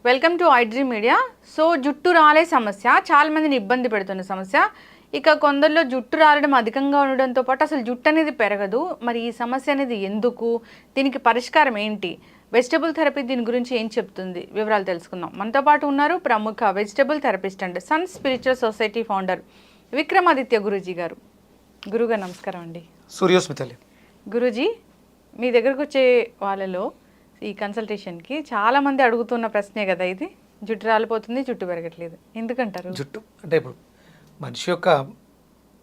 Welcome to iDream media. So జుట్టు రాలే సమస్య చాలా మందిని ఇబ్బంది పెడుతున్న సమస్య. ఇక కొందరిలో జుట్టు రాలడం అధికంగా ఉండడంతో పాటు అసలు జుట్టు అనేది పెరగదు. మరి ఈ సమస్య అనేది ఎందుకు, దీనికి పరిష్కారం ఏంటి, వెజిటబుల్ థెరపీ దీని గురించి ఏం చెప్తుంది, వివరాలు తెలుసుకుందాం. మనతో పాటు ఉన్నారు ప్రముఖ vegetable therapist and sun spiritual society founder Vikramaditya Guruji గారు. గురుగారు నమస్కారం అండి. సూర్యోస్మితలి. గురూజీ, మీ దగ్గరకు వచ్చే వాళ్ళలో ఈ కన్సల్టేషన్కి చాలామంది అడుగుతున్న ప్రశ్నే కదా ఇది, జుట్టు రాలిపోతుంది, జుట్టు పెరగట్లేదు, ఎందుకంటారు? జుట్టు అంటే ఇప్పుడు మనిషి యొక్క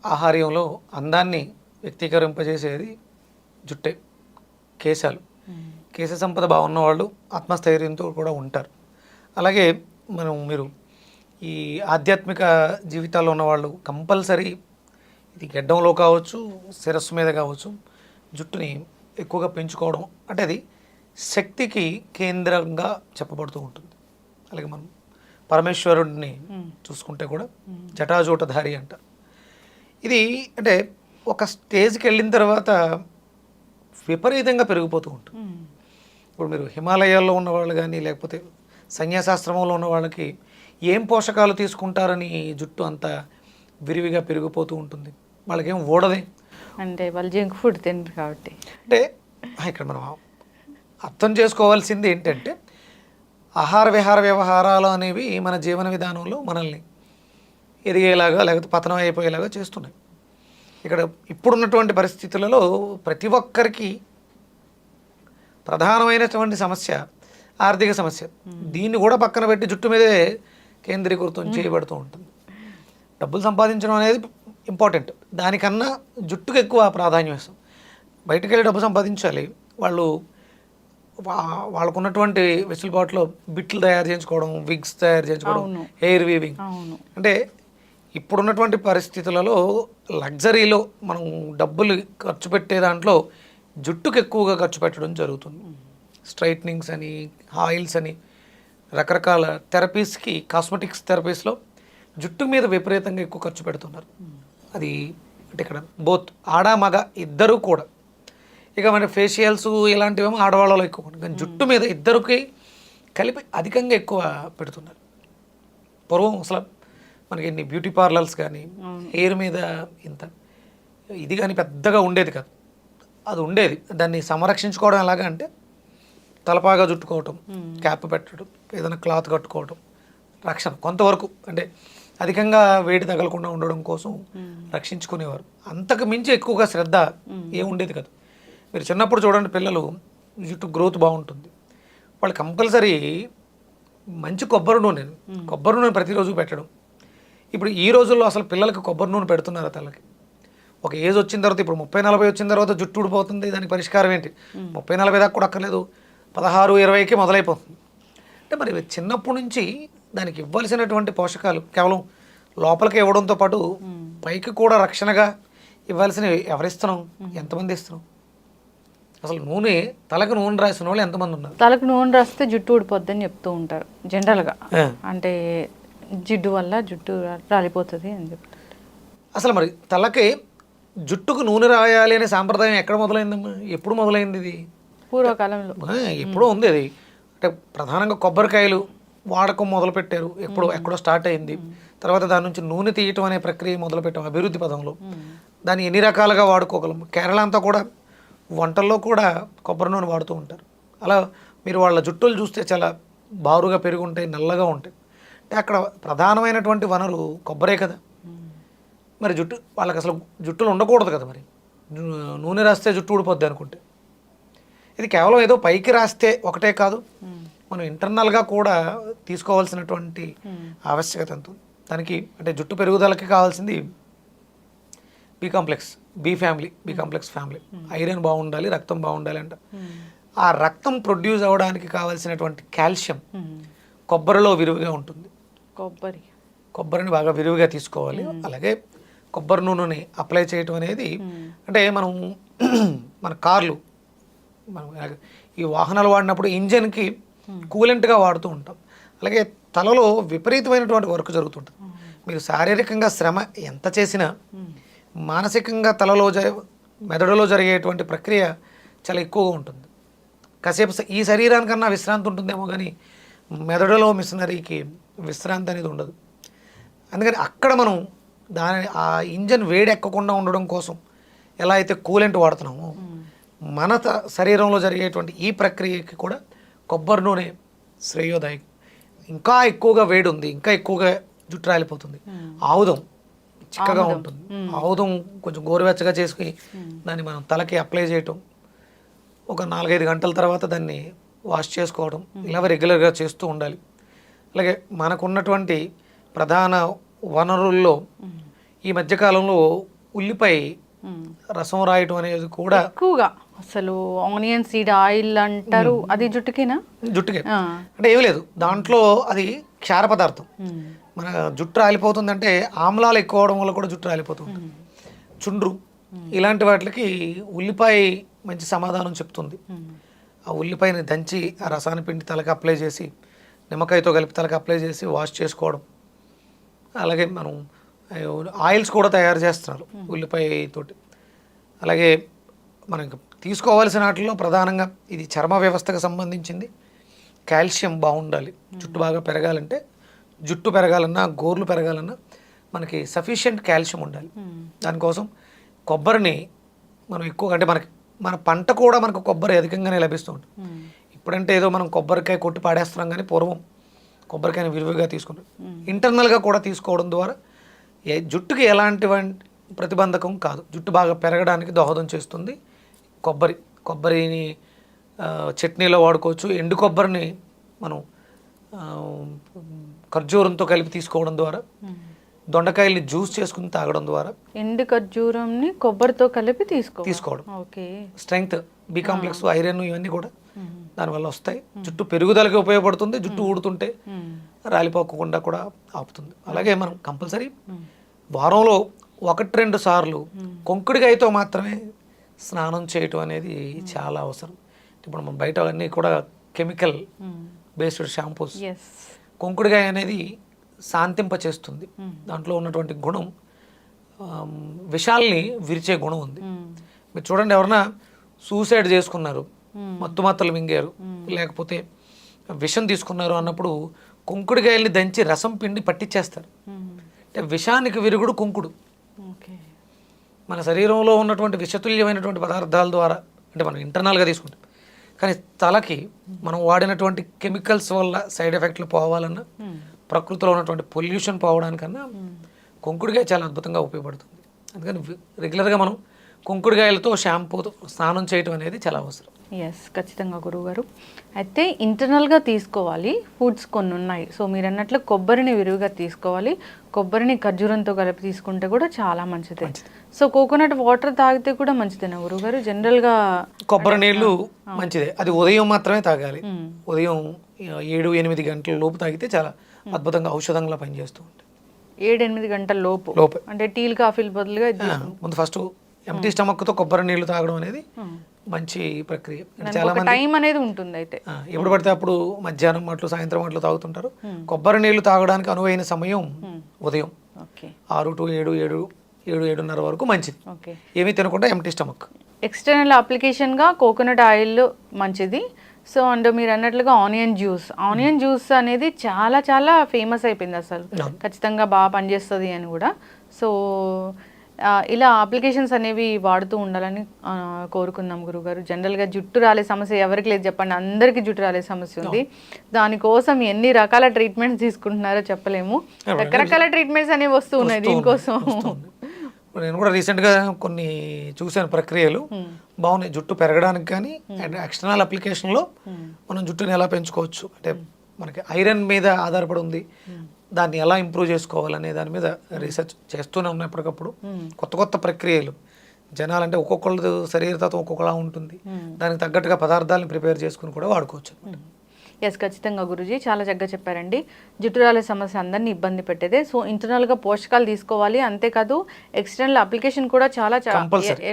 ఆహార్యంలో అందాన్ని వ్యక్తీకరింపజేసేది జుట్టే, కేశాలు. కేశ సంపద బాగున్న వాళ్ళు ఆత్మస్థైర్యంతో కూడా ఉంటారు. అలాగే మీరు ఈ ఆధ్యాత్మిక జీవితాల్లో ఉన్నవాళ్ళు కంపల్సరీ ఇది గెడ్డంలో కావచ్చు, శిరస్సు మీద కావచ్చు, జుట్టుని ఎక్కువగా పెంచుకోవడం అంటే అది శక్తికి కేంద్రంగా చెప్పబడుతూ ఉంటుంది. అలాగే మనం పరమేశ్వరుడిని చూసుకుంటే కూడా జటాజూటధారి అంటారు. ఇది అంటే ఒక స్టేజ్కి వెళ్ళిన తర్వాత విపరీతంగా పెరిగిపోతూ ఉంటుంది. ఇప్పుడు మీరు హిమాలయాల్లో ఉన్నవాళ్ళు కానీ లేకపోతే సన్యాసాశ్రమంలో ఉన్న వాళ్ళకి ఏం పోషకాలు తీసుకుంటారని జుట్టు అంత విరివిగా పెరిగిపోతూ ఉంటుంది. వాళ్ళకేం ఓడదే, అంటే వాళ్ళు జంక్ ఫుడ్ తింటారు కాబట్టి. అంటే ఇక్కడ మనం అర్థం చేసుకోవాల్సింది ఏంటంటే ఆహార విహార వ్యవహారాలు అనేవి మన జీవన విధానంలో మనల్ని ఎదిగేలాగా లేకపోతే పతనం అయిపోయేలాగా చేస్తున్నాయి. ఇక్కడ ఇప్పుడున్నటువంటి పరిస్థితులలో ప్రతి ఒక్కరికి ప్రధానమైనటువంటి సమస్య ఆర్థిక సమస్య. దీన్ని కూడా పక్కన పెట్టి జుట్టు మీదే కేంద్రీకృతం చేయబడుతూ ఉంటుంది. డబ్బులు సంపాదించడం అనేది ఇంపార్టెంట్, దానికన్నా జుట్టుకు ఎక్కువ ప్రాధాన్యం ఇస్తాం. బయటకు వెళ్ళి డబ్బు సంపాదించాలి, వాళ్ళకున్నటువంటి వెసులుబాటులో బిట్లు తయారు చేయించుకోవడం, విగ్స్ తయారు చేయించుకోవడం, హెయిర్ వీవింగ్. అంటే ఇప్పుడున్నటువంటి పరిస్థితులలో లగ్జరీలో మనం డబ్బులు ఖర్చు పెట్టే దాంట్లో జుట్టుకు ఎక్కువగా ఖర్చు పెట్టడం జరుగుతుంది. స్ట్రైట్నింగ్స్ అని, ఆయిల్స్ అని, రకరకాల థెరపీస్కి, కాస్మెటిక్స్ థెరపీస్లో జుట్టు మీద విపరీతంగా ఎక్కువ ఖర్చు పెడుతున్నారు. అది అంటే ఇక్కడ బోత్ ఆడ మగ ఇద్దరు కూడా. ఇక మన ఫేషియల్స్ ఇలాంటివేమో ఆడవాళ్ళలో ఎక్కువ, కానీ జుట్టు మీద ఇద్దరికి కలిపి అధికంగా ఎక్కువ పెడుతున్నారు. పూర్వం అసలు మనకి ఎన్ని బ్యూటీ పార్లర్స్ కానీ హెయిర్ మీద ఇంత ఇది కానీ పెద్దగా ఉండేది కాదు. అది ఉండేది, దాన్ని సంరక్షించుకోవడం ఎలాగా అంటే తలపాగా జుట్టుకోవటం, క్యాప్ పెట్టడం, ఏదైనా క్లాత్ కట్టుకోవటం, రక్షణ కొంతవరకు అంటే అధికంగా వేడి తగలకుండా ఉండడం కోసం రక్షించుకునేవారు. అంతకు మించి ఎక్కువగా శ్రద్ధ ఏముండేది కాదు. మీరు చిన్నప్పుడు చూడండి, పిల్లలు జుట్టు గ్రోత్ బాగుంటుంది, వాళ్ళు కంపల్సరీ మంచి కొబ్బరి నూనె ప్రతిరోజు పెట్టడం. ఇప్పుడు ఈ రోజుల్లో అసలు పిల్లలకి కొబ్బరి నూనె పెడుతున్నారు తలకి. ఒక ఏజ్ వచ్చిన తర్వాత, ఇప్పుడు 30-40 వచ్చిన తర్వాత జుట్టు ఊడిపోతుంది, దానికి పరిష్కారం ఏంటి? 30-40 దాకా కూడా అక్కర్లేదు, 16-20కి మొదలైపోతుంది. అంటే మరి చిన్నప్పటి నుంచి దానికి ఇవ్వాల్సినటువంటి పోషకాలు కేవలం లోపలికి ఇవ్వడంతో పాటు పైకి కూడా రక్షణగా ఇవ్వాల్సినవి ఎవరిస్తున్నాం, ఎంతమంది ఇస్తున్నాం? అసలు తలకు నూనె రాసిన వాళ్ళు ఎంతమంది ఉన్నారు? తలకు నూనె రాస్తే జుట్టు ఊడిపోద్ది అని చెప్తూ ఉంటారు జనరల్గా. అంటే జిడ్డు వల్ల జుట్టు రాలిపోతుంది అని చెప్తారు. అసలు మరి తలకి జుట్టుకు నూనె రాయాలి అనే సాంప్రదాయం ఎక్కడ మొదలైందమ్మా? ఎప్పుడు మొదలైంది ఇది? పూర్వకాలంలో ఎప్పుడో ఉంది అది. అంటే ప్రధానంగా కొబ్బరికాయలు వాడకం మొదలుపెట్టారు, ఎక్కడో స్టార్ట్ అయింది. తర్వాత దాని నుంచి నూనె తీయటం అనే ప్రక్రియ మొదలుపెట్టాం అభివృద్ధి పదంలో. దాన్ని ఎన్ని రకాలుగా వాడుకోగలం. కేరళ అంతా కూడా వంటల్లో కూడా కొబ్బరి నూనె వాడుతూ ఉంటారు. అలా మీరు వాళ్ళ జుట్టులు చూస్తే చాలా బారుగా పెరిగి ఉంటాయి, నల్లగా ఉంటాయి. అంటే అక్కడ ప్రధానమైనటువంటి వనరు కొబ్బరే కదా. మరి వాళ్ళకి అసలు జుట్టులు ఉండకూడదు కదా. మరి నూనె రాస్తే జుట్టు ఊడిపోద్ది అనుకుంటే, ఇది కేవలం ఏదో పైకి రాస్తే ఒకటే కాదు, మనం ఇంటర్నల్గా కూడా తీసుకోవాల్సినటువంటి ఆవశ్యకత ఎంత. దానికి అంటే జుట్టు పెరుగుదలకి కావాల్సింది B complex, B complex family. Iron బాగుండాలి, రక్తం బాగుండాలి అంట. ఆ రక్తం ప్రొడ్యూస్ అవ్వడానికి కావాల్సినటువంటి కాల్షియం కొబ్బరిలో విరివిగా ఉంటుంది. కొబ్బరిని బాగా విరివిగా తీసుకోవాలి. అలాగే కొబ్బరి నూనెని అప్లై చేయటం అనేది అంటే మన కార్లు, ఈ వాహనాలు వాడినప్పుడు ఇంజన్కి కూలెంట్గా వాడుతూ ఉంటాం. అలాగే తలలో విపరీతమైనటువంటి వర్క్ జరుగుతుంటుంది. మీరు శారీరకంగా శ్రమ ఎంత చేసినా మానసికంగా మెదడులో జరిగేటువంటి ప్రక్రియ చాలా ఎక్కువగా ఉంటుంది. కాసేపు ఈ శరీరానికన్నా విశ్రాంతి ఉంటుందేమో కానీ మెదడులో మిషనరీకి విశ్రాంతి అనేది ఉండదు. అందుకని అక్కడ మనం ఆ ఇంజన్ వేడెక్కకుండా ఉండడం కోసం ఎలా అయితే కూలెంట్ వాడుతున్నామో మన శరీరంలో జరిగేటువంటి ఈ ప్రక్రియకి కూడా కొబ్బరి నూనె శ్రేయోదాయకం. ఇంకా ఎక్కువగా వేడి ఉంది, ఇంకా ఎక్కువగా జుట్టు రాలిపోతుంది, ఆముదం చిక్కగా ఉంటుంది. ఆముదం కొంచెం గోరువెచ్చగా చేసుకుని దాన్ని మనం తలకి అప్లై చేయటం, ఒక 4-5 గంటల తర్వాత దాన్ని వాష్ చేసుకోవడం, ఇలా రెగ్యులర్గా చేస్తూ ఉండాలి. అలాగే మనకున్నటువంటి ప్రధాన వనరుల్లో ఈ మధ్యకాలంలో ఉల్లిపాయ రసం రాయటం అనేది కూడా ఎక్కువగా, అసలు ఆనియన్ సీడ్ ఆయిల్ అంటారు, అది జుట్టుకే అంటే ఏమి లేదు దాంట్లో, అది క్షార పదార్థం. మన జుట్టు రాలిపోతుందంటే ఆమ్లాలు ఎక్కువ అవడం వల్ల కూడా జుట్టు రాలిపోతుంది. చుండ్రు ఇలాంటి వాటికి ఉల్లిపాయ మంచి సమాధానం చెప్తుంది. ఆ ఉల్లిపాయని దంచి ఆ రసాన్ని పిండి తలకి అప్లై చేసి, నిమ్మకాయతో కలిపి తలకి అప్లై చేసి వాష్ చేసుకోవడం. అలాగే మనం ఆయిల్స్ కూడా తయారు చేస్తున్నారు ఉల్లిపాయ తోటి. అలాగే మనకి తీసుకోవాల్సిన వాటిలో ప్రధానంగా ఇది చర్మ వ్యవస్థకు సంబంధించింది. కాల్షియం బాగుండాలి. జుట్టు బాగా పెరగాలంటే, జుట్టు పెరగాలన్నా గోర్లు పెరగాలన్నా మనకి సఫిషియెంట్ కాల్షియం ఉండాలి. దానికోసం కొబ్బరిని మనం ఎక్కువగా, అంటే మన పంట కూడా మనకు కొబ్బరి అధికంగానే లభిస్తూ ఉంటుంది. ఇప్పుడంటే ఏదో మనం కొబ్బరికాయ కొట్టి పాడేస్తున్నాం, కానీ పూర్వం కొబ్బరికాయని విలువగా తీసుకుంటాం. ఇంటర్నల్గా కూడా తీసుకోవడం ద్వారా జుట్టుకి ఎలాంటి ప్రతిబంధకం కాదు, జుట్టు బాగా పెరగడానికి దోహదం చేస్తుంది. కొబ్బరిని చట్నీలో వాడుకోవచ్చు. ఎండు కొబ్బరిని మనం ఖర్జూరంతో కలిపి తీసుకోవడం ద్వారా, దొండకాయల్ని జ్యూస్ చేసుకుని తాగడం ద్వారా, ఎండు ఖర్జూరంని కొబ్బరితో కలిపి తీసుకోవడం స్ట్రెంగ్త్, బి కాంప్లెక్స్, ఐరన్ ఇవన్నీ కూడా దానివల్ల వస్తాయి. జుట్టు పెరుగుదలకి ఉపయోగపడుతుంది. జుట్టు ఊడుతుంటే రాలిపోకుండా కూడా ఆపుతుంది. అలాగే మనం కంపల్సరీ వారంలో 1-2 సార్లు కొంకుడికాయతో మాత్రమే స్నానం చేయటం అనేది చాలా అవసరం. ఇప్పుడు మనం బయట అన్నీ కూడా కెమికల్ బేస్డ్ షాంపూస్. కొంకుడికాయ అనేది శాంతింప చేస్తుంది. దాంట్లో ఉన్నటువంటి గుణం విషాల్ని విరిచే గుణం ఉంది. మీరు చూడండి, ఎవరన్నా సూసైడ్ చేసుకున్నారు, మత్తుమాత్రలు మింగారు, లేకపోతే విషం తీసుకున్నారు అన్నప్పుడు కుంకుడుకాయల్ని దంచి రసం పిండి పట్టించేస్తారు. అంటే విషానికి విరుగుడు కుంకుడు. మన శరీరంలో ఉన్నటువంటి విషతుల్యమైనటువంటి పదార్థాల ద్వారా, అంటే మనం ఇంటర్నల్గా తీసుకుంటాం, కానీ తలకి మనం వాడినటువంటి కెమికల్స్ వల్ల సైడ్ ఎఫెక్ట్లు పోవాలన్నా, ప్రకృతిలో ఉన్నటువంటి పొల్యూషన్ పోవడానికన్నా కుంకుడుకాయ చాలా అద్భుతంగా ఉపయోగపడుతుంది. అందుకని రెగ్యులర్గా మనం కుంకుడుకాయలతో షాంపూతో స్నానం చేయటం అనేది చాలా అవసరం. ఖచ్చితంగా గురువుగారు. అయితే ఇంటర్నల్గా తీసుకోవాలి ఫుడ్స్ కొన్ని ఉన్నాయి. సో మీరు అన్నట్లు కొబ్బరిని విరివిగా తీసుకోవాలి. కొబ్బరిని ఖర్జూరంతో కలిపి తీసుకుంటే కూడా చాలా మంచిది. సో కోకోనట్ వాటర్ తాగితే కూడా మంచిదేనా గురువుగారు? జనరల్గా కొబ్బరి నీళ్ళు మంచిదే, అది ఉదయం మాత్రమే తాగాలి. ఉదయం 7-8 గంటల లోపు తాగితే చాలా అద్భుతంగా ఔషధంగా పనిచేస్తూ ఉంటుంది. 7-8 గంటల లోపు అంటే టీలు కాఫీలు బదులుగా ముందు ఫస్ట్ ఎంటీ స్టమక్తో కొబ్బరి నీళ్లు తాగడం అనేది మంచి ప్రక్రియ. చాలా మంది టైం అనేది ఉంటుంది. అయితే ఎప్పుడు పడితే అప్పుడు మధ్యాహ్నం మాటలు, సాయంత్రం మాటలు తాగుతుంటారు. కొబ్బరి నీళ్లు తాగడానికి అనువైన సమయం ఉదయం 6 to 7-7:30 వరకు మంచిది. ఏమీ తినకుండా ఎంటీ స్టమక్. ఎక్స్టర్నల్ అప్లికేషన్గా కోకోనట్ ఆయిల్ మంచిది. సో అండ్ మీరు అన్నట్లుగా ఆనియన్ జ్యూస్ అనేది చాలా చాలా ఫేమస్ అయిపోయింది అసలు. ఖచ్చితంగా బాగా పనిచేస్తుంది అని కూడా. సో ఇలా అప్లికేషన్స్ అనేవి వాడుతూ ఉండాలని కోరుకుందాం గురుగారు. జనరల్గా జుట్టు రాలే సమస్య ఎవరికి లేదు చెప్పండి, అందరికీ జుట్టు రాలే సమస్య ఉంది. దానికోసం ఎన్ని రకాల ట్రీట్మెంట్స్ తీసుకుంటున్నారో చెప్పలేము. రకరకాల ట్రీట్మెంట్స్ అనేవి వస్తూ ఉన్నాయి దీనికోసం. నేను కూడా రీసెంట్గా కొన్ని చూశాను ప్రక్రియలు, బాగున్నాయి. జుట్టు పెరగడానికి కానీ ఎక్స్టర్నల్ అప్లికేషన్లో మనం జుట్టుని ఎలా పెంచుకోవచ్చు, అంటే మనకి ఐరన్ మీద ఆధారపడి ఉంది, దాన్ని ఎలా ఇంప్రూవ్ చేసుకోవాలనే దాని మీద రీసెర్చ్ చేస్తూనే ఉన్నాయి ఎప్పటికప్పుడు. కొత్త కొత్త ప్రక్రియలు, జనాలంటే ఒక్కొక్కళ్ళ శరీరతత్వం ఒక్కొక్కలా ఉంటుంది, దానికి తగ్గట్టుగా పదార్థాలను ప్రిపేర్ చేసుకుని కూడా వాడుకోవచ్చు. ఖచ్చితంగా గురూజీ చాలా చక్కగా చెప్పారండి. జుట్టు రాలే సమస్య అందరినీ ఇబ్బంది పెట్టేదే. సో ఇంటర్నల్గా పోషకాలు తీసుకోవాలి, అంతేకాదు ఎక్స్టర్నల్ అప్లికేషన్ కూడా చాలా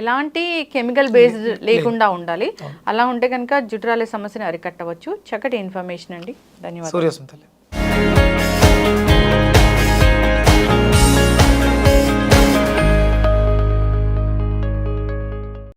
ఎలాంటి కెమికల్ బేస్డ్ లేకుండా ఉండాలి. అలా ఉంటే కనుక జుట్టు రాలే సమస్యని అరికట్టవచ్చు. చక్కటి ఇన్ఫర్మేషన్ అండి, ధన్యవాదాలు.